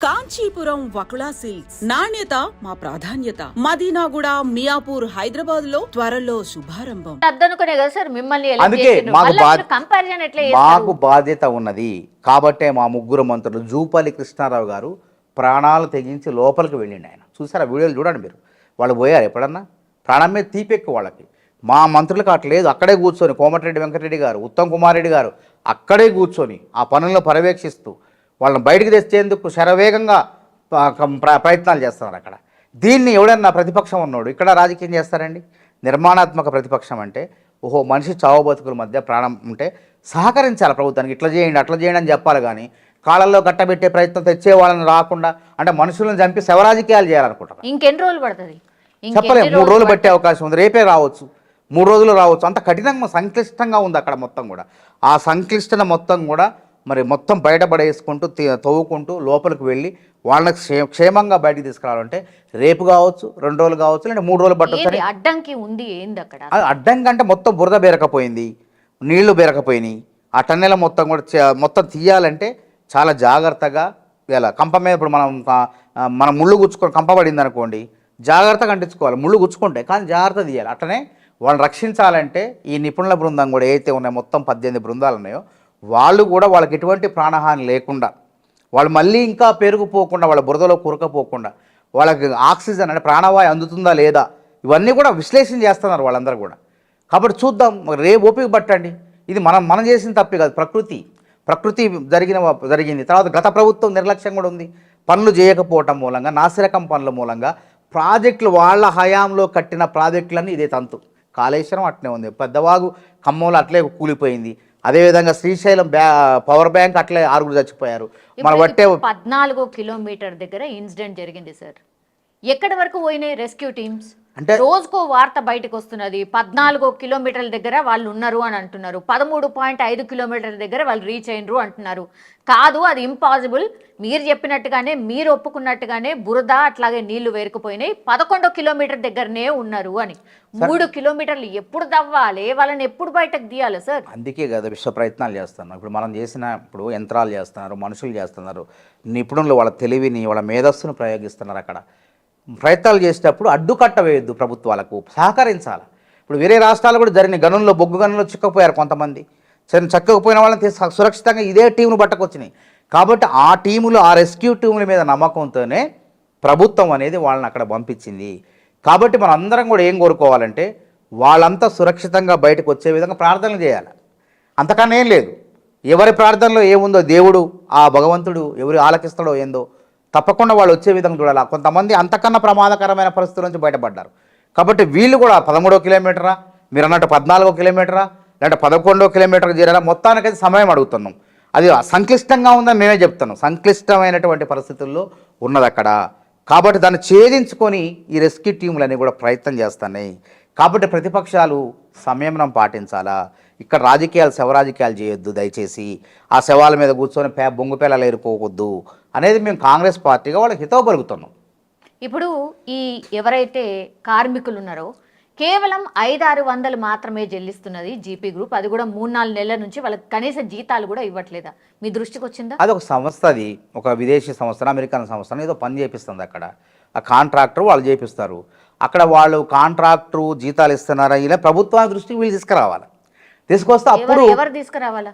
Kanchipuram Vakula silks నాణ్యత మా ప్రాధాన్యత. మదీనాగూడ, మియాపూర్, హైదరాబాద్ లో త్వరలో శుభారంభం. అదనుకునే కదా సార్ మిమ్మల్ని అందుకే కంపారిజన్ ఎట్లా మాకు బాధ్యత ఉన్నది కాబట్టే మా ముగ్గురు మంత్రులు జూపల్లి కృష్ణారావు గారు ప్రాణాలు తెగించి లోపలికి వెళ్ళిండి. ఆయన చూసారా వీడియోలు చూడండి మీరు. వాళ్ళు పోయారు ఎప్పుడన్నా? ప్రాణం మీద తీపెక్కు వాళ్ళకి. మా మంత్రులకు అట్లేదు. అక్కడే కూర్చొని కోమటిరెడ్డి వెంకటరెడ్డి గారు, ఉత్తమ్ కుమార్ రెడ్డి గారు అక్కడే కూర్చొని ఆ పనులను పర్యవేక్షిస్తూ వాళ్ళని బయటికి తెచ్చేందుకు శరవేగంగా ప్రయత్నాలు చేస్తున్నారు అక్కడ. దీన్ని ఎవడన్నా ప్రతిపక్షం ఉన్నాడు ఇక్కడ రాజకీయం చేస్తారండి? నిర్మాణాత్మక ప్రతిపక్షం అంటే ఓహో మనిషి చావు బతుకుల మధ్య ప్రాణం ఉంటే సహకరించాలి ప్రభుత్వానికి. ఇట్లా చేయండి అట్లా చేయండి అని చెప్పాలి. కానీ కాళ్ళల్లో గట్టబెట్టే ప్రయత్నం తెచ్చే వాళ్ళని రాకుండా అంటే మనుషులను చంపి శవరాజకీయాలు చేయాలనుకుంటారు. ఇంకెన్ని రోజులు పడుతుంది చెప్పలేము. 3 రోజులు పట్టే అవకాశం ఉంది. రేపే రావచ్చు, 3 రోజులు రావచ్చు. అంత కఠినంగా సంక్లిష్టంగా ఉంది అక్కడ మొత్తం కూడా. ఆ సంక్లిష్టత మొత్తం కూడా మరి మొత్తం బయటపడేసుకుంటూ తవ్వుకుంటూ లోపలికి వెళ్ళి వాళ్ళకి క్షేమంగా బయటికి తీసుకురావాలంటే రేపు కావచ్చు, 2 రోజులు కావచ్చు, లేదా 3 రోజులు పట్టొచ్చు. అడ్డంకి ఉంది ఏంది అక్కడ? అడ్డంకి అంటే మొత్తం బురద బెరకపోయింది, నీళ్లు బెరకపోయినాయి. ఆ టన్నెల మొత్తం కూడా మొత్తం తీయాలంటే చాలా జాగ్రత్తగా ఇలా కంప మీద ఇప్పుడు మనం ముళ్ళు గుచ్చుకొని కంప పడింది అనుకోండి, జాగ్రత్తగా అంటించుకోవాలి. ముళ్ళు గుచ్చుకుంటే కానీ జాగ్రత్త తీయాలి. అట్లనే వాళ్ళని రక్షించాలంటే ఈ నిపుణుల బృందం కూడా ఏదైతే ఉన్నాయో మొత్తం 18 బృందాలు ఉన్నాయో వాళ్ళు కూడా వాళ్ళకి ఎటువంటి ప్రాణహాని లేకుండా, వాళ్ళు మళ్ళీ ఇంకా పెరిగిపోకుండా, వాళ్ళ బురదలో కూరకపోకుండా, వాళ్ళకి ఆక్సిజన్ అంటే ప్రాణవాయు అందుతుందా లేదా ఇవన్నీ కూడా విశ్లేషణ చేస్తున్నారు వాళ్ళందరూ కూడా. కాబట్టి చూద్దాం. రేపు ఓపిక పట్టండి. ఇది మనం చేసిన తప్పే కాదు, ప్రకృతి జరిగింది. తర్వాత గత ప్రభుత్వం నిర్లక్ష్యం కూడా ఉంది. పనులు చేయకపోవటం మూలంగా, నాసిరకం పనుల మూలంగా ప్రాజెక్టులు వాళ్ళ హయాంలో కట్టిన ప్రాజెక్టులన్నీ ఇదే తంతు. కాళేశ్వరం అట్లే ఉంది, పెద్దవాగు ఖమ్మంలో అట్లే కూలిపోయింది. అదేవిధంగా శ్రీశైలం పవర్ బ్యాంక్ అట్లే 6 చచ్చిపోయారు. మన వట్టే 14 కిలోమీటర్ దగ్గర ఇన్సిడెంట్ జరిగింది సార్. ఎక్కడి వరకు పోయినాయి రెస్క్యూ టీమ్స్? అంటే రోజుకో వార్త బయటకు వస్తున్నది. 14 కిలోమీటర్ల దగ్గర వాళ్ళు ఉన్నారు అని అంటున్నారు. 13.5 కిలోమీటర్ల దగ్గర వాళ్ళు రీచ్ అయినరు అంటున్నారు. కాదు, అది ఇంపాసిబుల్. మీరు చెప్పినట్టుగానే, మీరు ఒప్పుకున్నట్టుగానే బురద అట్లాగే నీళ్లు వేరుకుపోయినాయి. 11 కిలోమీటర్ దగ్గరనే ఉన్నారు అని. 3 కిలోమీటర్లు ఎప్పుడు తవ్వాలి? వాళ్ళని ఎప్పుడు బయటకు తీయాలి సార్? అందుకే కదా విశ్వ ప్రయత్నాలు చేస్తున్నాం. ఇప్పుడు మనం ఇప్పుడు యంత్రాలు చేస్తున్నారు, మనుషులు చేస్తున్నారు, నిపుణులు వాళ్ళ తెలివిని, వాళ్ళ మేధస్సును ప్రయోగిస్తున్నారు. అక్కడ ప్రయత్నాలు చేసేటప్పుడు అడ్డుకట్ట వేయొద్దు, ప్రభుత్వాలకు సహకరించాలి. ఇప్పుడు వేరే రాష్ట్రాలు కూడా జరిగిన గనుల్లో, బొగ్గు గనుల్లో చిక్కపోయారు కొంతమంది. చక్కకపోయిన వాళ్ళని సురక్షితంగా ఇదే టీమును పట్టుకొచ్చినాయి. కాబట్టి ఆ టీములు, ఆ రెస్క్యూ టీముల మీద నమ్మకంతోనే ప్రభుత్వం అనేది వాళ్ళని అక్కడ పంపించింది. కాబట్టి మనం అందరం కూడా ఏం కోరుకోవాలంటే వాళ్ళంతా సురక్షితంగా బయటకు వచ్చే విధంగా ప్రార్థనలు చేయాలి. అంతకన్నా ఏం లేదు. ఎవరి ప్రార్థనలో ఏముందో దేవుడు, ఆ భగవంతుడు ఎవరు ఆలకిస్తాడో ఏందో తప్పకుండా వాళ్ళు వచ్చే విధంగా చూడాలి. కొంతమంది అంతకన్నా ప్రమాదకరమైన పరిస్థితుల నుంచి బయటపడ్డారు. కాబట్టి వీళ్ళు కూడా 13 కిలోమీటరా, మీరు అన్నట్టు 14 కిలోమీటరా, లేదంటే 11 కిలోమీటర్కి చేరాలా, మొత్తానికైతే సమయం అడుగుతున్నాం. అది సంక్లిష్టంగా ఉందని మేమే చెప్తున్నాం. సంక్లిష్టమైనటువంటి పరిస్థితుల్లో ఉన్నది అక్కడ. కాబట్టి దాన్ని ఛేదించుకొని ఈ రెస్క్యూ టీములన్నీ కూడా ప్రయత్నం చేస్తున్నాయి. కాబట్టి ప్రతిపక్షాలు సంయమనం పాటించాలా. ఇక్కడ శవరాజకీయాలు చేయొద్దు దయచేసి. ఆ శవాల మీద కూర్చొని బొంగు పిల్లలు ఏరుకోవద్దు అనేది మేము కాంగ్రెస్ పార్టీగా వాళ్ళకి హితవు పలుకుతున్నాం. ఇప్పుడు ఈ ఎవరైతే కార్మికులు ఉన్నారో కేవలం 500-600 మాత్రమే చెల్లిస్తున్నది జీపీ గ్రూప్. అది కూడా 3-4 నెలల నుంచి వాళ్ళకి కనీస జీతాలు కూడా ఇవ్వట్లేదా? మీ దృష్టికి వచ్చిందా? అది ఒక సంస్థ, అది ఒక విదేశీ సంస్థ, అమెరికన్ సంస్థ ఏదో పని చేపిస్తుంది అక్కడ. ఆ కాంట్రాక్టర్ వాళ్ళు చేపిస్తారు. అక్కడ వాళ్ళు కాంట్రాక్టరు జీతాలు ఇస్తున్నారా ఇలా ప్రభుత్వానికి దృష్టికి వీళ్ళు తీసుకొస్తే అప్పుడు ఎవరు తీసుకురావాలా?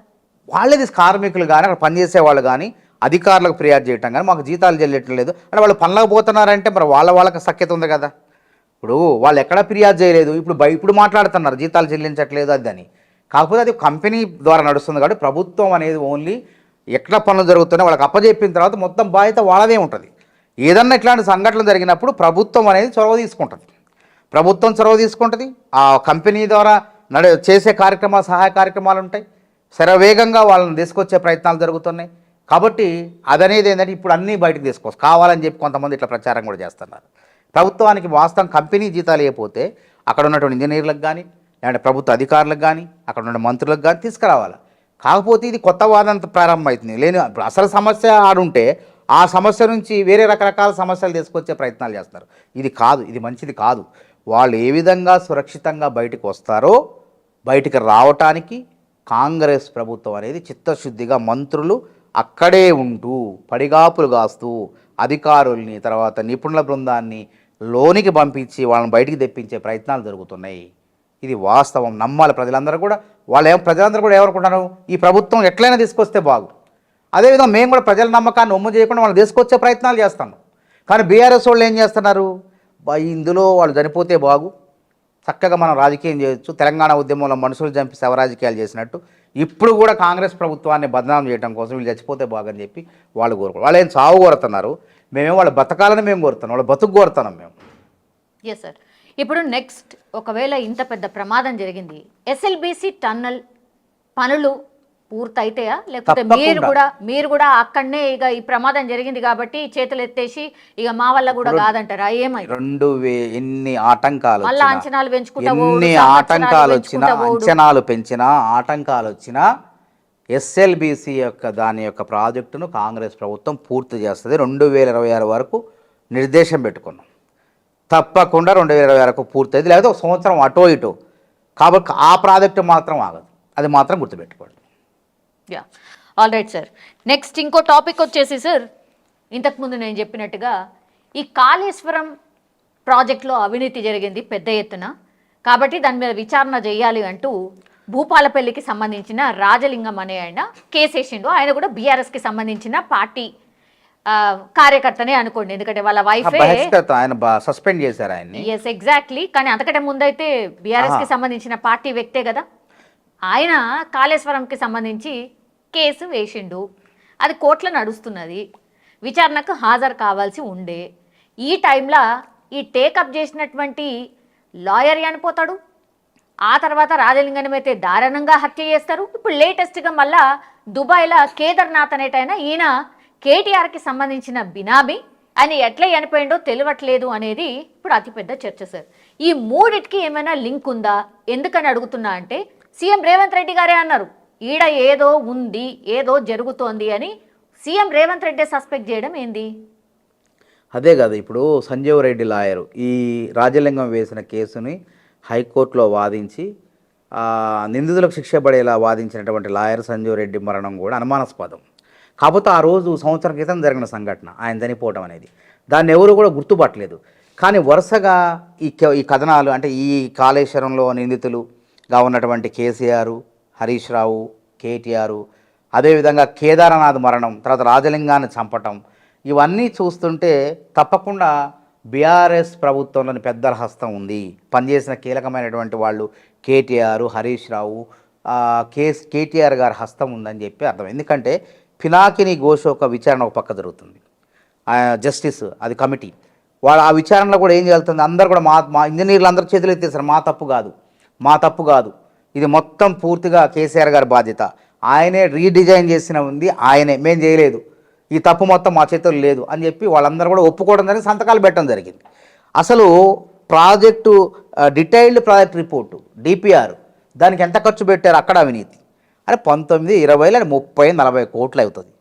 వాళ్ళే కార్మికులు కానీ అక్కడ పనిచేసే వాళ్ళు కానీ అధికారులకు ఫిర్యాదు చేయటం కానీ మాకు జీతాలు చెల్లించలేదు అంటే వాళ్ళు పనులకు పోతున్నారంటే మరి వాళ్ళకి సఖ్యత ఉంది కదా. ఇప్పుడు వాళ్ళు ఎక్కడ ఫిర్యాదు చేయలేదు, ఇప్పుడు మాట్లాడుతున్నారు జీతాలు చెల్లించట్లేదు అని. కాకపోతే అది కంపెనీ ద్వారా నడుస్తుంది కాబట్టి ప్రభుత్వం అనేది ఓన్లీ ఎక్కడ పనులు జరుగుతున్నాయో వాళ్ళకి అప్పచెప్పిన తర్వాత మొత్తం బాధ్యత వాళ్ళదే ఉంటుంది. ఏదన్నా ఇట్లాంటి సంఘటనలు జరిగినప్పుడు ప్రభుత్వం అనేది చొరవ తీసుకుంటుంది. ఆ కంపెనీ ద్వారా చేసే కార్యక్రమాలు, సహాయ కార్యక్రమాలు ఉంటాయి. శరవేగంగా వాళ్ళని తీసుకొచ్చే ప్రయత్నాలు జరుగుతున్నాయి. కాబట్టి అదనేది ఏంటంటే ఇప్పుడు అన్నీ బయటకు తీసుకోవచ్చు కావాలని చెప్పి కొంతమంది ఇట్లా ప్రచారం కూడా చేస్తున్నారు. ప్రభుత్వానికి వాస్తవం కంపెనీ జీతాలు అయిపోతే అక్కడ ఉన్నటువంటి ఇంజనీర్లకు కానీ, లేదంటే ప్రభుత్వ అధికారులకు కానీ, అక్కడ ఉన్న మంత్రులకు కానీ తీసుకురావాలి. కాకపోతే ఇది కొత్త వాదన ప్రారంభమవుతుంది. అసలు సమస్య ఆడుంటే ఆ సమస్య నుంచి వేరే రకరకాల సమస్యలు తీసుకొచ్చే ప్రయత్నాలు చేస్తున్నారు. ఇది కాదు, ఇది మంచిది కాదు. వాళ్ళు ఏ విధంగా సురక్షితంగా బయటకు వస్తారో బయటికి రావటానికి కాంగ్రెస్ ప్రభుత్వం అనేది చిత్తశుద్ధిగా మంత్రులు అక్కడే ఉంటూ పడిగాపులు కాస్తూ అధికారుల్ని తర్వాత నిపుణుల బృందాన్ని లోనికి పంపించి వాళ్ళని బయటికి తెప్పించే ప్రయత్నాలు జరుగుతున్నాయి. ఇది వాస్తవం, నమ్మాలి ప్రజలందరూ కూడా. ప్రజలందరూ కూడా ఏమనుకుంటున్నారు, ఈ ప్రభుత్వం ఎట్లయినా తీసుకొస్తే బాగు. అదేవిధంగా మేము కూడా ప్రజల నమ్మకాన్ని ఒమ్ము చేయకుండా వాళ్ళు తీసుకొచ్చే ప్రయత్నాలు చేస్తాం. కానీ బీఆర్ఎస్ వాళ్ళు ఏం చేస్తున్నారు, ఇందులో వాళ్ళు చనిపోతే బాగు, చక్కగా మనం రాజకీయం చేయొచ్చు, తెలంగాణ ఉద్యమంలో మనుషులు చంపి శవరాజకీయాలు చేసినట్టు ఇప్పుడు కూడా కాంగ్రెస్ ప్రభుత్వాన్ని బదనాం చేయడం కోసం వీళ్ళు చచ్చిపోతే బాగని చెప్పి వాళ్ళు కోరుకోరు. వాళ్ళు ఏం చావు కోరుతున్నారు, మేమేం వాళ్ళ బతకాలని మేము కోరుతున్నాం, వాళ్ళ బతుకు కోరుతున్నాం మేము. Yes sir. ఇప్పుడు నెక్స్ట్ ఒకవేళ ఇంత పెద్ద ప్రమాదం జరిగింది, ఎస్ఎల్బిసి టన్నల్ పనులు పూర్తయితాయా, లేకపోతే మీరు కూడా అక్కడనే ఇక ఈ ప్రమాదం జరిగింది కాబట్టి చేతులు ఎత్తేసి ఇక మా వల్ల కూడా కాదంటారా? ఏమై ఎన్ని ఆటంకాలు మళ్ళీ అంచనాలు పెంచినా ఆటంకాలు వచ్చినా ఎస్ఎల్బిసి యొక్క దాని యొక్క ప్రాజెక్టును కాంగ్రెస్ ప్రభుత్వం పూర్తి చేస్తుంది. 2026 వరకు నిర్దేశం పెట్టుకున్నాం, తప్పకుండా 2026 వరకు పూర్తయింది, లేకపోతే ఒక సంవత్సరం అటో ఇటో. కాబట్టి ఆ ప్రాజెక్టు మాత్రం ఆగదు, అది మాత్రం గుర్తుపెట్టుకోండి. Yeah, all right sir. Next ఇంకో టాపిక్ వచ్చేసి సార్, ఇంతకుముందు నేను చెప్పినట్టుగా ఈ కాళేశ్వరం ప్రాజెక్టులో అవినీతి జరిగింది పెద్ద ఎత్తున, కాబట్టి దాని మీద విచారణ చేయాలి అంటూ భూపాలపల్లికి సంబంధించిన రాజలింగం అనే ఆయన కేసేసిండు. ఆయన కూడా బీఆర్ఎస్కి సంబంధించిన పార్టీ కార్యకర్తనే అనుకోండి, ఎందుకంటే వాళ్ళ వైఫ్ ఆయన సస్పెండ్ చేశారు ఆయన్ని. Yes, exactly. కానీ అంతకంటే ముందైతే బీఆర్ఎస్కి సంబంధించిన పార్టీ వ్యక్తే కదా. ఆయన కాళేశ్వరంకి సంబంధించి కేసు వేసిండు, అది కోర్టులో నడుస్తున్నది, విచారణకు హాజరు కావాల్సి ఉండే. ఈ టైంలో ఈ టేకప్ చేసినటువంటి లాయర్ చనిపోతాడు, ఆ తర్వాత రాజలింగం అయితే దారుణంగా హత్య చేస్తారు. ఇప్పుడు లేటెస్ట్గా మళ్ళా దుబాయ్లో కేదార్నాథ్ అనేటైనా ఈయన కేటీఆర్కి సంబంధించిన బినామీ, ఆయన ఎట్లా చనిపోయిండో తెలియట్లేదు అనేది ఇప్పుడు అతిపెద్ద చర్చ సార్. ఈ మూడిటికి ఏమైనా లింక్ ఉందా? ఎందుకని అడుగుతున్నా అంటే సీఎం రేవంత్ రెడ్డి గారే అన్నారు, ఈడ ఏదో ఉంది, ఏదో జరుగుతోంది అని. సీఎం రేవంత్ రెడ్డి సస్పెక్ట్ చేయడం ఏంది? అదే కదా, ఇప్పుడు సంజీవ్ రెడ్డి లాయరు ఈ రాజలింగం వేసిన కేసుని హైకోర్టులో వాదించి నిందితులకు శిక్ష పడేలా వాదించినటువంటి లాయర్ సంజీవ్ రెడ్డి మరణం కూడా అనుమానాస్పదం. కాకపోతే ఆ రోజు సంవత్సరం క్రితం జరిగిన సంఘటన, ఆయన చనిపోవడం అనేది, దాన్ని ఎవరు కూడా గుర్తుపట్టలేదు. కానీ వరుసగా ఈ కథనాలు, అంటే ఈ కాళేశ్వరంలో నిందితులుగా ఉన్నటువంటి కేసీఆర్, హరీష్ రావు, కేటీఆర్, అదేవిధంగా కేదార్నాథ్ మరణం, తర్వాత రాజలింగాన్ని చంపటం, ఇవన్నీ చూస్తుంటే తప్పకుండా బీఆర్ఎస్ ప్రభుత్వంలోని పెద్దల హస్తం ఉంది. పనిచేసిన కీలకమైనటువంటి వాళ్ళు కేటీఆర్, హరీష్ రావు, కేటీఆర్ గారి హస్తం ఉందని చెప్పి అర్థం. ఎందుకంటే పినాకిని ఘోష్ ఒక విచారణ ఒక పక్క జరుగుతుంది, జస్టిస్ అది కమిటీ, వాళ్ళు ఆ విచారణలో కూడా ఏం చేస్తుంది, అందరు కూడా మా ఇంజనీర్లు అందరూ చేతులు ఎత్తేసారు, మా తప్పు కాదు, ఇది మొత్తం పూర్తిగా కేసీఆర్ గారి బాధ్యత, ఆయనే రీడిజైన్ చేసిన ఉంది, ఆయనే, మేము చేయలేదు, ఈ తప్పు మొత్తం మా చేతుల్లో లేదు అని చెప్పి వాళ్ళందరూ కూడా ఒప్పుకోవడం జరిగింది, సంతకాలు పెట్టడం జరిగింది. అసలు project detailed project report DPR, దానికి ఎంత ఖర్చు పెట్టారు, అక్కడ అవినీతి. అంటే 19, 20, 30, 40 కోట్లు అవుతుంది.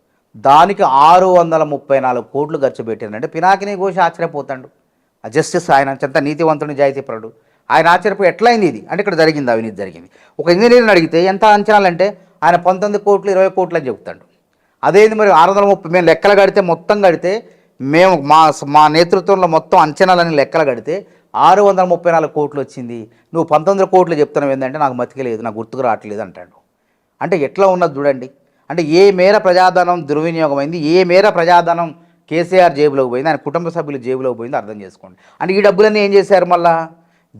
దానికి 634 కోట్లు ఖర్చు పెట్టారంటే పినాకిని ఘోష్ ఆశ్చర్యపోతాడు. ఆ జస్టిస్ ఆయన చెంత నీతివంతుడు, నిజాయితీపరుడు, ఆయన ఆశ్చర్యపోయి ఎట్లయింది ఇది అంటే ఇక్కడ జరిగింది, అవినీతి జరిగింది. ఒక ఇంజనీర్ని అడిగితే ఎంత అంచనాలంటే ఆయన 19 కోట్లు 20 కోట్లు అని చెప్తాడు. అదేంది మరి 630, మేము లెక్కలు కడితే మొత్తం కడితే మేము మా నేతృత్వంలో మొత్తం అంచనాలని లెక్కలు కడితే 634 కోట్లు వచ్చింది, నువ్వు 19 కోట్లు చెప్తున్నావు ఏంటంటే నాకు మతికలేదు, నాకు గుర్తుకు రావట్లేదు అంటాడు. అంటే ఎట్లా ఉన్నది చూడండి. అంటే ఏ మేర ప్రజాధనం దుర్వినియోగమైంది, ఏ మేర ప్రజాధనం కేసీఆర్ జేబులోకి పోయింది, ఆయన కుటుంబ సభ్యుల జేబులోకి పోయింది అర్థం చేసుకోండి. అంటే ఈ డబ్బులన్నీ ఏం చేశారు, మళ్ళా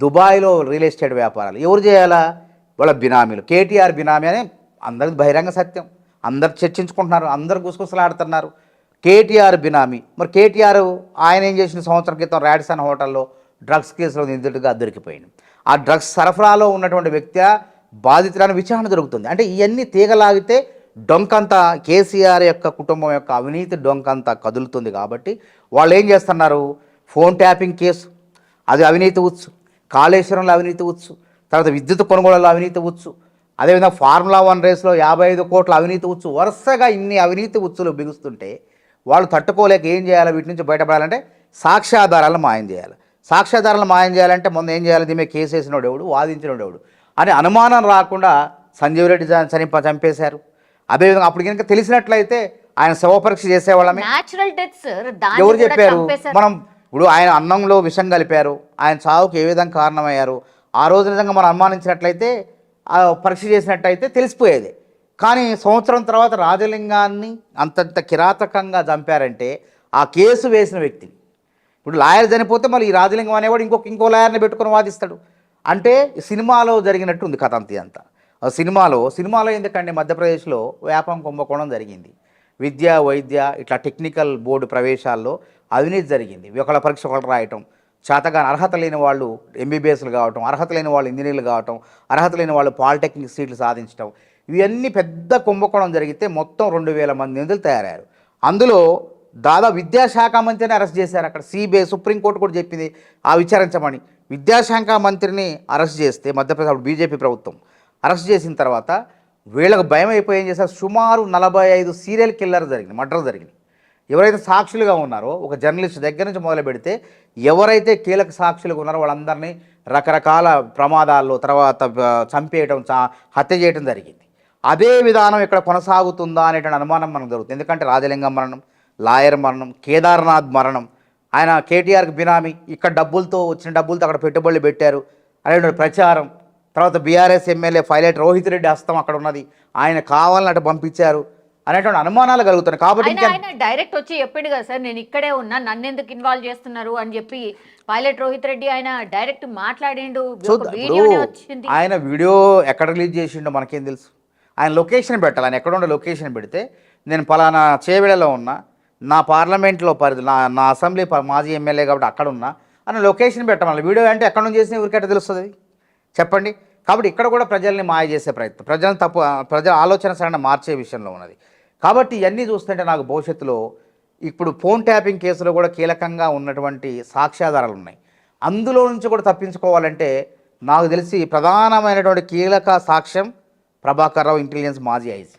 దుబాయ్లో రియల్ ఎస్టేట్ వ్యాపారాలు ఎవరు చేయాలా, వాళ్ళ బినామీలు. కేటీఆర్ బినామీ అని అందరికి బహిరంగ సత్యం, అందరు చర్చించుకుంటున్నారు, అందరు గుసగుసలాడుతున్నారు. కేటీఆర్ బినామీ. మరి కేటీఆర్ ఆయన ఏం చేసిన, సంవత్సరం క్రితం రాడిసన్ హోటల్లో డ్రగ్స్ కేసులో నిందితుడిగా దొరికిపోయింది. ఆ డ్రగ్స్ సరఫరాలో ఉన్నటువంటి వ్యక్తి బాధితులను విచారణ జరుగుతుంది. అంటే ఇవన్నీ తీగలాగితే డొంకంతా కేసీఆర్ యొక్క కుటుంబం యొక్క అవినీతి డొంకంతా కదులుతుంది. కాబట్టి వాళ్ళు ఏం చేస్తున్నారు, ఫోన్ ట్యాపింగ్ కేసు అది అవినీతి వచ్చు, కాళేశ్వరంలో అవినీతి వచ్చు, తర్వాత విద్యుత్ కొనుగోలులో అవినీతి వచ్చు, అదేవిధంగా ఫార్ములా 1 రేస్లో 55 కోట్ల అవినీతి వచ్చు. వరుసగా ఇన్ని అవినీతి ఉచ్చులు బిగుస్తుంటే వాళ్ళు తట్టుకోలేక ఏం చేయాలి, వీటి నుంచి బయటపడాలంటే సాక్ష్యాధారాలను మాయం చేయాలి. సాక్ష్యాధారాలను మాయం చేయాలంటే మొన్న ఏం చేయాలి, దీని మీద కేసు వేసినోడు ఎవడు, వాదించినోడు ఎవడు అని అనుమానం రాకుండా సంజీవ్ రెడ్డి చంపేశారు. అదేవిధంగా అప్పుడు కనుక తెలిసినట్లయితే ఆయన శవపరీక్ష చేసేవాళ్ళమే. న్యాచురల్ డెత్స్ ఎవరు చెప్పారు? మనం ఇప్పుడు ఆయన అన్నంలో విషం కలిపారు, ఆయన చావుకి ఏ విధంగా కారణమయ్యారు, ఆ రోజు నిజంగా మనం అనుమానించినట్లయితే ఆ పరీక్ష చేసినట్టయితే తెలిసిపోయేది. కానీ సంవత్సరం తర్వాత రాజలింగాన్ని అంతంత కిరాతకంగా చంపారంటే ఆ కేసు వేసిన వ్యక్తిని, ఇప్పుడు లాయర్ చనిపోతే మళ్ళీ ఈ రాజలింగం అనేవాడు ఇంకో లాయర్ని పెట్టుకొని వాదిస్తాడు. అంటే సినిమాలో జరిగినట్టు ఉంది కథ అంతా. సినిమాలో ఎందుకంటే మధ్యప్రదేశ్లో వ్యాపం కుంభకోణం జరిగింది. విద్య వైద్య ఇట్లా టెక్నికల్ బోర్డు ప్రవేశాల్లో అవినీతి జరిగింది. ఒకళ్ళ పరీక్ష ఒకళ్ళు రాయటం, చేతగా అర్హత లేని వాళ్ళు ఎంబీబీఎస్లు కావటం, అర్హత లేని వాళ్ళు ఇంజనీర్లు కావటం, అర్హత లేని వాళ్ళు పాలిటెక్నిక్ సీట్లు సాధించడం, ఇవన్నీ పెద్ద కుంభకోణం జరిగితే మొత్తం 2000 మంది నిందితులు తయారయ్యారు. అందులో దాదాపు విద్యాశాఖ మంత్రిని అరెస్ట్ చేశారు. అక్కడ సిబిఐ సుప్రీంకోర్టు కూడా చెప్పింది ఆ విచారించమని. విద్యాశాఖ మంత్రిని అరెస్ట్ చేస్తే మధ్యప్రదేశ్ బీజేపీ ప్రభుత్వం అరెస్ట్ చేసిన తర్వాత వీళ్ళకు భయం అయిపోయి ఏం చేశారు, సుమారు 45 సీరియల్ కిల్లర్ జరిగింది, మర్డర్ జరిగింది. ఎవరైతే సాక్షులుగా ఉన్నారో ఒక జర్నలిస్ట్ దగ్గర నుంచి మొదలు పెడితే ఎవరైతే కీలక సాక్షులుగా ఉన్నారో వాళ్ళందరినీ రకరకాల ప్రమాదాల్లో తర్వాత చంపేయటం, హత్య చేయడం జరిగింది. అదే విధానం ఇక్కడ కొనసాగుతుందా అనేటువంటి అనుమానం మనకు జరుగుతుంది. ఎందుకంటే రాజలింగం మరణం, లాయర్ మరణం, కేదార్నాథ్ మరణం, ఆయన కేటీఆర్కి బినామీ, ఇక్కడ వచ్చిన డబ్బులతో అక్కడ పెట్టుబడులు పెట్టారు అనేటువంటి ప్రచారం, తర్వాత BRS MLA pilot Rohit Reddy హస్తం అక్కడ ఉన్నది, ఆయన కావాలని అటు పంపించారు అనేటువంటి అనుమానాలు కలుగుతున్నాయి. కాబట్టి ఆయన డైరెక్ట్ వచ్చి చెప్పిండు కదా సార్, నేను ఇక్కడే ఉన్నా, నన్ను ఎందుకు ఇన్వాల్వ్ చేస్తున్నారు అని చెప్పి పైలట్ రోహిత్ రెడ్డి ఆయన డైరెక్ట్ మాట్లాడిండు. ఆయన వీడియో ఎక్కడ రిలీజ్ చేసిండో మనకేం తెలుసు? ఆయన లొకేషన్ పెట్టాలి. ఆయన ఎక్కడ ఉండే లొకేషన్ పెడితే నేను పలానా చేవెడలో ఉన్నా, నా పార్లమెంట్లో పరిధి, నా అసెంబ్లీ మాజీ ఎమ్మెల్యే కాబట్టి అక్కడ ఉన్నా అని లొకేషన్ పెట్టాలి. వీడియో అంటే ఎక్కడ నుంచి చేసిన ఊరికట్ట తెలుస్తుంది చెప్పండి? కాబట్టి ఇక్కడ కూడా ప్రజల్ని మాయ చేసే ప్రయత్నం, ప్రజల ఆలోచన సరణ మార్చే విషయంలో ఉన్నది. కాబట్టి ఇవన్నీ చూస్తుంటే నాకు భవిష్యత్తులో ఇప్పుడు ఫోన్ ట్యాపింగ్ కేసులో కూడా కీలకంగా ఉన్నటువంటి సాక్ష్యాధారాలు ఉన్నాయి. అందులో నుంచి కూడా తప్పించుకోవాలంటే నాకు తెలిసి ప్రధానమైనటువంటి కీలక సాక్ష్యం ప్రభాకర్ రావు, ఇంటెలిజెన్స్ మాజీ ఐజీ.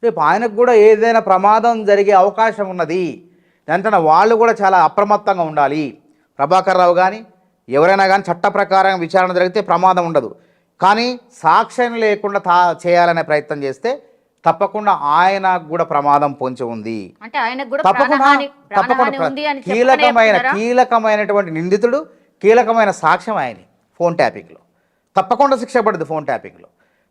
రేపు ఆయనకు కూడా ఏదైనా ప్రమాదం జరిగే అవకాశం ఉన్నది, దాంట్లో వాళ్ళు కూడా చాలా అప్రమత్తంగా ఉండాలి. ప్రభాకర్ రావు కానీ ఎవరైనా కానీ చట్ట ప్రకారం విచారణ జరిగితే ప్రమాదం ఉండదు. కానీ సాక్ష్యం లేకుండా చేయాలనే ప్రయత్నం చేస్తే తప్పకుండా ఆయనకు కూడా ప్రమాదం పొంచి ఉంది. కీలకమైనటువంటి నిందితుడు, కీలకమైన సాక్ష్యం ఆయన ఫోన్ ట్యాపింగ్లో తప్పకుండా శిక్ష పడుతుంది ఫోన్ ట్యాపింగ్లో.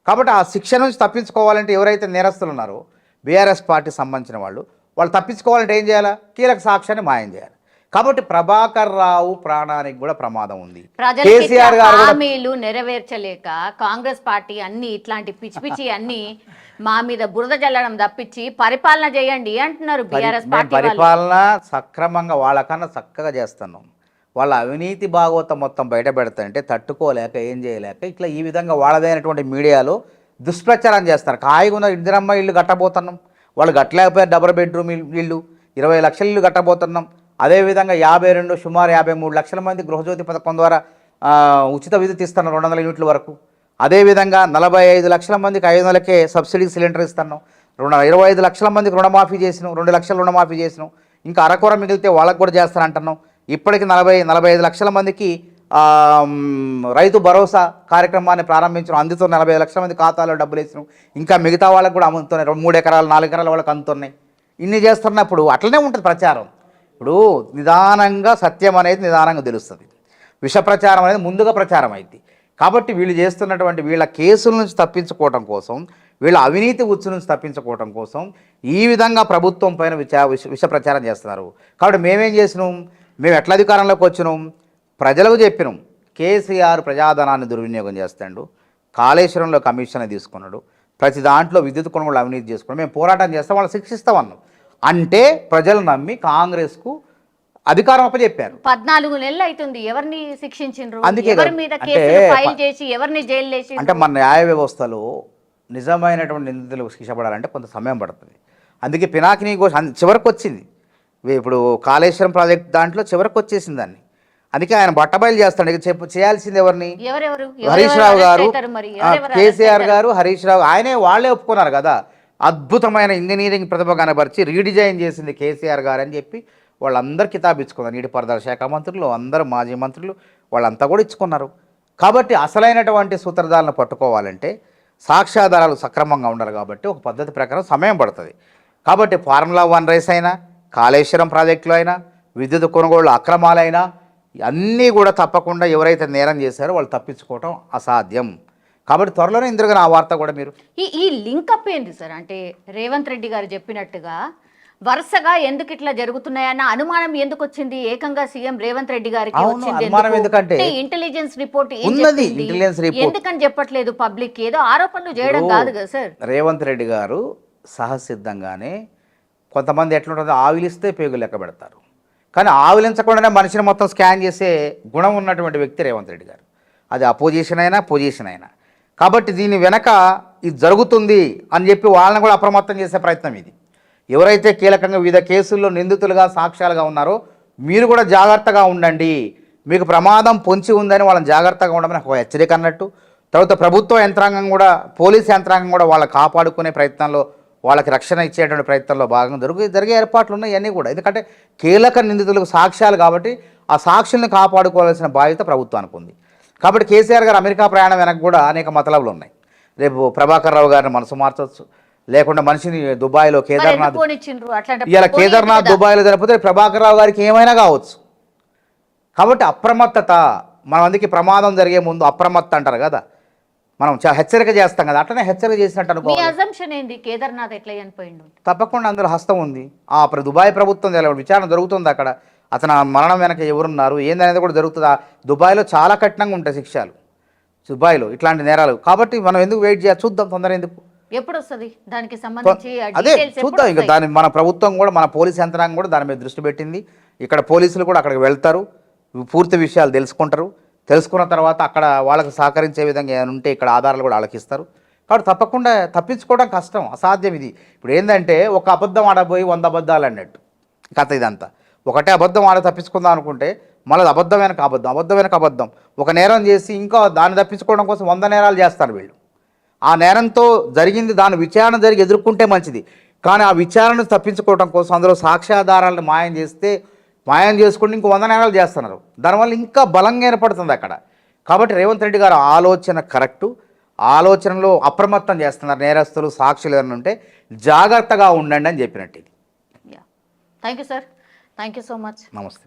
కాబట్టి ఆ శిక్ష నుంచి తప్పించుకోవాలంటే ఎవరైతే నేరస్తులు ఉన్నారో బీఆర్ఎస్ పార్టీకి సంబంధించిన వాళ్ళు తప్పించుకోవాలంటే ఏం చేయాలా? కీలక సాక్ష్యాన్ని మాయం చేయాలి. కాబట్టి ప్రభాకర్ రావు ప్రాణానికి కూడా ప్రమాదం ఉంది. కేసీఆర్ గారు హామీలు నెరవేర్చలేక కాంగ్రెస్ పార్టీ అన్ని ఇట్లాంటి పిచ్చి పిచ్చి అన్ని మా మీద బురద జల్లడం తప్పించి పరిపాలన చేయండి అంటున్నారు బీఆర్ఎస్ పార్టీ. పరిపాలన సక్రమంగా వాళ్ళకన్నా చక్కగా చేస్తున్నాం. వాళ్ళ అవినీతి భాగవతం మొత్తం బయట పెడతాయంటే తట్టుకోలేక ఏం చేయలేక ఇట్లా ఈ విధంగా వాళ్ళదైనటువంటి మీడియాలో దుష్ప్రచారం చేస్తారు. కాయగున్న ఇందిరమ్మ ఇల్లు కట్టబోతున్నాం, వాళ్ళు కట్టలేకపోయారు. డబుల్ బెడ్రూమ్ ఇల్లు 20 లక్షల ఇల్లు కట్టబోతున్నాం. అదేవిధంగా సుమారు 53 లక్షల మంది గృహజ్యోతి పథకం ద్వారా ఉచిత విద్యుత్ ఇస్తున్నాం 200 యూనిట్ల వరకు. అదేవిధంగా 45 లక్షల మందికి 500కే సబ్సిడీ సిలిండర్ ఇస్తున్నాం. 25 లక్షల మందికి రుణమాఫీ చేసినాం, 2 లక్షల రుణమాఫీ చేసినాం. ఇంకా అరకొర మిగిలితే వాళ్ళకు కూడా చేస్తానంటున్నాం. ఇప్పటికి 45 లక్షల మందికి రైతు భరోసా కార్యక్రమాన్ని ప్రారంభించడం, అందుతో 45 లక్షల మంది ఖాతాలో డబ్బులు వేసినాం. ఇంకా మిగతా వాళ్ళకు కూడా అమ్ముతున్నాయి, 3 ఎకరాలు 4 ఎకరాల వాళ్ళకి అందుతున్నాయి. ఇన్ని చేస్తున్నప్పుడు అట్లనే ఉంటుంది ప్రచారం. ఇప్పుడు నిదానంగా సత్యం అనేది నిదానంగా తెలుస్తుంది, విష ప్రచారం అనేది ముందుగా ప్రచారం అయింది. కాబట్టి వీళ్ళు చేస్తున్నటువంటి వీళ్ళ కేసుల నుంచి తప్పించుకోవడం కోసం, వీళ్ళ అవినీతి ఉచ్చు నుంచి తప్పించుకోవడం కోసం ఈ విధంగా ప్రభుత్వం పైన విష ప్రచారం చేస్తున్నారు. కాబట్టి మేమేం చేసినాం, మేము ఎట్లా అధికారంలోకి వచ్చినాం, ప్రజలకు చెప్పినాం కేసీఆర్ ప్రజాధనాన్ని దుర్వినియోగం చేస్తాడు, కాళేశ్వరంలో కమిషన్ తీసుకున్నాడు, ప్రతి దాంట్లో విద్యుత్ కొనుగోలు అవినీతి చేసుకున్నాడు, మేము పోరాటం చేస్తాం, వాళ్ళు శిక్షిస్తామన్నాం. అంటే ప్రజలు నమ్మి కాంగ్రెస్కు అధికారం అప్పచెప్పారు. 14 నెలలు అవుతుంది, ఎవరిని శిక్షించారు? అందుకే అంటే మన న్యాయ వ్యవస్థలో నిజమైనటువంటి నిందితులు శిక్ష పడాలంటే కొంత సమయం పడుతుంది. అందుకే పినాకిని ఘోష్ చివరికి వచ్చింది. ఇప్పుడు కాళేశ్వరం ప్రాజెక్ట్ దాంట్లో చివరికి వచ్చేసింది దాన్ని. అందుకే ఆయన బట్టబయలు చేస్తాడు. చేయాల్సింది ఎవరిని? హరీష్ రావు గారు, కేసీఆర్ గారు, హరీష్ రావు, వాళ్ళే ఒప్పుకున్నారు కదా. అద్భుతమైన ఇంజనీరింగ్ ప్రతిభ కనబరిచి రీడిజైన్ చేసింది కేసీఆర్ గారు అని చెప్పి వాళ్ళందరూ కితాబు ఇచ్చుకున్నారు. నీటిపారుదల శాఖ మంత్రులు, అందరూ మాజీ మంత్రులు, వాళ్ళంతా కూడా ఇచ్చుకున్నారు. కాబట్టి అసలైనటువంటి సూత్రధారులను పట్టుకోవాలంటే సాక్ష్యాధారాలు సక్రమంగా ఉండాలి. కాబట్టి ఒక పద్ధతి ప్రకారం సమయం పడుతుంది. కాబట్టి ఫార్ములా 1 రేస్ అయినా, కాళేశ్వరం ప్రాజెక్టులు అయినా, విద్యుత్ కొనుగోళ్ళు అక్రమాలైనా అన్నీ కూడా తప్పకుండా ఎవరైతే నేరం చేశారో వాళ్ళు తప్పించుకోవటం అసాధ్యం. కాబట్టి త్వరలోనే ఇందులో ఆ వార్త కూడా మీరు ఈ లింక్ అప్ ఏంటి సార్? అంటే రేవంత్ రెడ్డి గారు చెప్పినట్టుగా వరుసగా ఎందుకు ఇట్లా జరుగుతున్నాయన్న అనుమానం ఎందుకు వచ్చింది? ఏకంగా సీఎం రేవంత్ రెడ్డి గారికి వచ్చింది అనుమానం ఎందుకంటే ఇంటెలిజెన్స్ రిపోర్ట్ ఉన్నది. ఇంటెలిజెన్స్ రిపోర్ట్ ఎందుకని చెప్పట్లేదు పబ్లిక్? ఏదో ఆరోపణలు చేయడం కాదు కదా సార్. రేవంత్ రెడ్డి గారు సహసిద్ధంగానే కొంతమంది ఎట్లుంటుందో ఆవిలిస్తే పేగులు లెక్క పెడతారు, కానీ ఆవిలించకుండానే మనిషిని మొత్తం స్కాన్ చేసే గుణం ఉన్నటువంటి వ్యక్తి రేవంత్ రెడ్డి గారు. అది అపోజిషన్ అయినా పొజిషన్ అయినా. కాబట్టి దీని వెనక ఇది జరుగుతుంది అని చెప్పి వాళ్ళని కూడా అప్రమత్తం చేసే ప్రయత్నం ఇది. ఎవరైతే కీలకంగా వివిధ కేసుల్లో నిందితులుగా సాక్ష్యాలుగా ఉన్నారో మీరు కూడా జాగ్రత్తగా ఉండండి, మీకు ప్రమాదం పొంచి ఉందని వాళ్ళని జాగ్రత్తగా ఉండమని ఒక హెచ్చరిక అన్నట్టు. తర్వాత ప్రభుత్వ యంత్రాంగం కూడా, పోలీస్ యంత్రాంగం కూడా వాళ్ళని కాపాడుకునే ప్రయత్నంలో, వాళ్ళకి రక్షణ ఇచ్చేటువంటి ప్రయత్నంలో భాగంగా జరిగే ఏర్పాట్లు ఉన్నాయి ఇవన్నీ కూడా. ఎందుకంటే కీలక నిందితులకు సాక్ష్యాలు కాబట్టి ఆ సాక్షుల్ని కాపాడుకోవాల్సిన బాధ్యత ప్రభుత్వానికి ఉంది. కాబట్టి కేసీఆర్ గారు అమెరికా ప్రయాణం వెనక కూడా అనేక మతలబులు ఉన్నాయి. రేపు ప్రభాకర్ రావు గారిని మనసు మార్చవచ్చు, లేకుండా మనిషిని దుబాయ్లో కేదార్నాథ్, ఇలా కేదార్నాథ్ దుబాయ్లో జరిగిపోతే ప్రభాకర్ రావు గారికి ఏమైనా కావచ్చు. కాబట్టి అప్రమత్తత, మనం అందుకే ప్రమాదం జరిగే ముందు అప్రమత్త అంటారు కదా, మనం హెచ్చరిక చేస్తాం కదా, అట్లనే హెచ్చరిక చేసినట్టు అనుకోవాలి. కేదార్నాథ్ ఎట్లా చనిపోయిండు? తప్పకుండా అందులో హస్తం ఉంది. ఆ దుబాయ్ ప్రభుత్వం విచారణ జరుగుతుంది అక్కడ. అతను మరణం వెనక ఎవరున్నారు ఏందనేది కూడా జరుగుతుంది. దుబాయ్లో చాలా కఠినంగా ఉంటాయి శిక్షలు దుబాయ్లో ఇట్లాంటి నేరాలు. కాబట్టి మనం ఎందుకు వెయిట్ చేయాలి, చూద్దాం, తొందర ఎందుకు, ఎప్పుడు వస్తుంది దానికి సంబంధించి అదే చూద్దాం. ఇక దాని మన ప్రభుత్వం కూడా, మన పోలీస్ యంత్రాంగం కూడా దాని మీద దృష్టి పెట్టింది. ఇక్కడ పోలీసులు కూడా అక్కడికి వెళ్తారు, పూర్తి విషయాలు తెలుసుకుంటారు. తెలుసుకున్న తర్వాత అక్కడ వాళ్ళకి సహకరించే విధంగా ఏమైనా ఉంటే ఇక్కడ ఆధారాలు కూడా ఆలకిస్తారు. కాబట్టి తప్పకుండా తప్పించుకోవడం కష్టం, అసాధ్యం ఇది. ఇప్పుడు ఏంటంటే ఒక అబద్ధం ఆడబోయి 100 అబద్ధాలు అన్నట్టు కథ ఇదంతా. ఒకటే అబద్ధం ఆడ తప్పించుకుందాం అనుకుంటే మళ్ళీ అబద్ధం వెనక అబద్ధం. ఒక నేరం చేసి ఇంకా దాన్ని తప్పించుకోవడం కోసం 100 నేరాలు చేస్తారు వీళ్ళు. ఆ నేరంతో జరిగింది దాని విచారణ జరిగి ఎదుర్కొంటే మంచిది, కానీ ఆ విచారణ తప్పించుకోవడం కోసం అందులో సాక్ష్యాధారాలను మాయం చేసుకుంటే ఇంకో 100 నేరాలు చేస్తున్నారు. దానివల్ల ఇంకా బలంగా ఏర్పడుతుంది అక్కడ. కాబట్టి రేవంత్ రెడ్డి గారు ఆలోచన కరెక్టు, ఆలోచనలో అప్రమత్తం చేస్తున్నారు. నేరస్తులు, సాక్షులు ఏమైనా ఉంటే జాగ్రత్తగా ఉండండి అని చెప్పినట్టు ఇది. Thank you sir, thank you so much. నమస్తే.